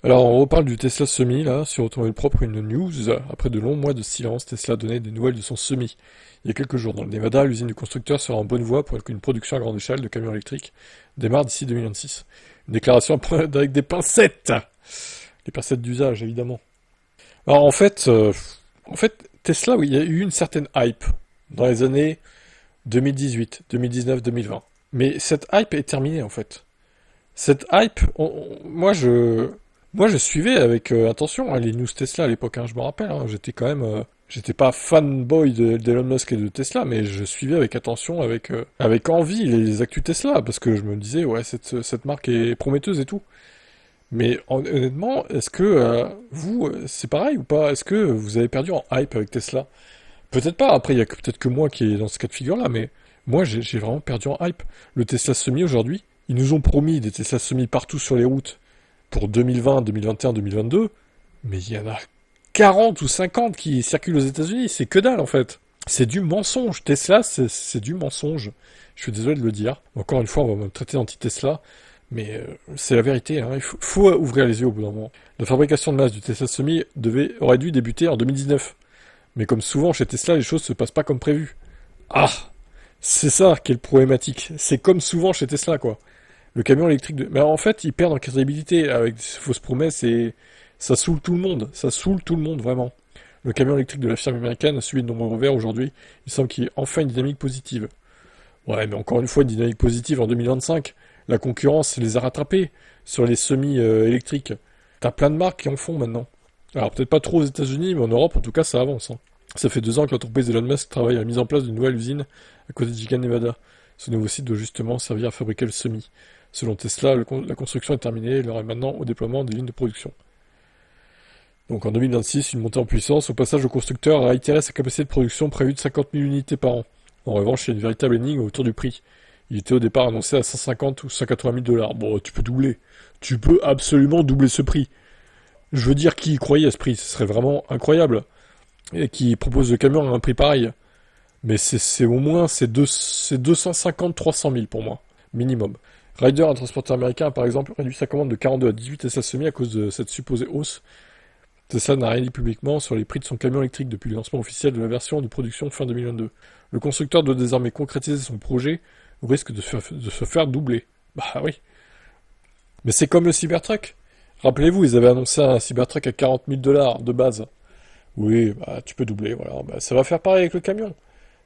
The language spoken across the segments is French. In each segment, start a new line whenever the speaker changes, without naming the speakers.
Alors, on reparle du Tesla Semi, là, sur Automobile Propre, une news. Après de longs mois de silence, Tesla donnait des nouvelles de son Semi. Il y a quelques jours, dans le Nevada, l'usine du constructeur sera en bonne voie pour qu'une production à grande échelle de camions électriques démarre d'ici 2026. Une déclaration à prendre avec des pincettes! Les pincettes d'usage, évidemment. Alors, en fait, Tesla, oui, il y a eu une certaine hype dans les années 2018, 2019, 2020. Mais cette hype est terminée, en fait. Cette hype, moi je suivais avec attention hein, les news Tesla à l'époque, hein, je me rappelle, hein, j'étais quand même, j'étais pas fanboy d'Elon Musk et de Tesla, mais je suivais avec attention, avec envie les actus Tesla, parce que je me disais, ouais, cette marque est prometteuse et tout. Mais honnêtement, est-ce que vous, c'est pareil ou pas? Est-ce que vous avez perdu en hype avec Tesla? Peut-être pas, après il y a peut-être que moi qui est dans ce cas de figure-là, mais moi j'ai vraiment perdu en hype. Le Tesla Semi aujourd'hui, ils nous ont promis des Tesla Semi partout sur les routes pour 2020, 2021, 2022, mais il y en a 40 ou 50 qui circulent aux États-Unis, c'est que dalle en fait. C'est du mensonge. Tesla, c'est du mensonge. Je suis désolé de le dire. Encore une fois, on va me traiter d'anti-Tesla, mais c'est la vérité. Hein. Il faut ouvrir les yeux au bout d'un moment. La fabrication de masse du Tesla Semi aurait dû débuter en 2019. Mais comme souvent chez Tesla, les choses se passent pas comme prévu. Ah, c'est ça qui est le problématique. C'est comme souvent chez Tesla, quoi. Le camion électrique de... Mais en fait, ils perdent en crédibilité avec ces fausses promesses et ça saoule tout le monde. Ça saoule tout le monde, vraiment. Le camion électrique de la firme américaine a subi de nombreux revers aujourd'hui. Il semble qu'il y ait enfin une dynamique positive. Ouais, mais encore une fois, une dynamique positive en 2025. La concurrence les a rattrapés sur les semi-électriques. T'as plein de marques qui en font maintenant. Alors peut-être pas trop aux États-Unis, mais en Europe, en tout cas, ça avance. Hein. Ça fait 2 ans que l'entreprise Elon Musk travaille à la mise en place d'une nouvelle usine à côté de Chicago, Nevada. Ce nouveau site doit justement servir à fabriquer le semi. Selon Tesla, la construction est terminée, il y aura maintenant au déploiement des lignes de production. Donc en 2026, une montée en puissance. Au passage, le constructeur a réitéré sa capacité de production prévue de 50 000 unités par an. En revanche, il y a une véritable énigme autour du prix. Il était au départ annoncé à 150 ou 180 000 dollars. Bon, tu peux doubler. Tu peux absolument doubler ce prix. Je veux dire, qui y croyait à ce prix? Ce serait vraiment incroyable. Et qui propose le camion à un prix pareil. Mais c'est au moins, c'est 250-300 000 pour moi. Minimum. Ryder, un transporteur américain, par exemple, réduit sa commande de 42 à 18 Tesla Semi à cause de cette supposée hausse. Tesla n'a rien dit publiquement sur les prix de son camion électrique depuis le lancement officiel de la version de production fin 2022. Le constructeur doit désormais concrétiser son projet au risque de se faire doubler. Bah oui. Mais c'est comme le Cybertruck. Rappelez-vous, ils avaient annoncé un Cybertruck à 40 000 dollars de base. Oui, bah tu peux doubler, voilà. Bah, ça va faire pareil avec le camion.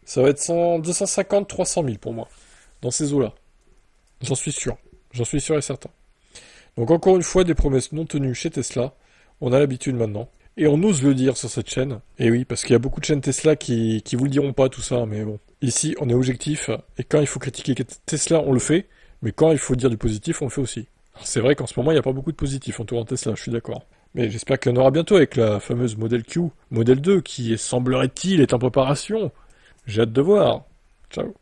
Ça va être 250-300 000 pour moi. Dans ces eaux-là. J'en suis sûr. J'en suis sûr et certain. Donc encore une fois, des promesses non tenues chez Tesla. On a l'habitude maintenant. Et on ose le dire sur cette chaîne. Et oui, parce qu'il y a beaucoup de chaînes Tesla qui vous le diront pas tout ça, mais bon. Ici, on est objectif. Et quand il faut critiquer Tesla, on le fait. Mais quand il faut dire du positif, on le fait aussi. Alors, c'est vrai qu'en ce moment, il n'y a pas beaucoup de positifs entourant Tesla, je suis d'accord. Mais j'espère qu'il y en aura bientôt avec la fameuse Model Q, Model 2, qui semblerait-il est en préparation. J'ai hâte de voir. Ciao.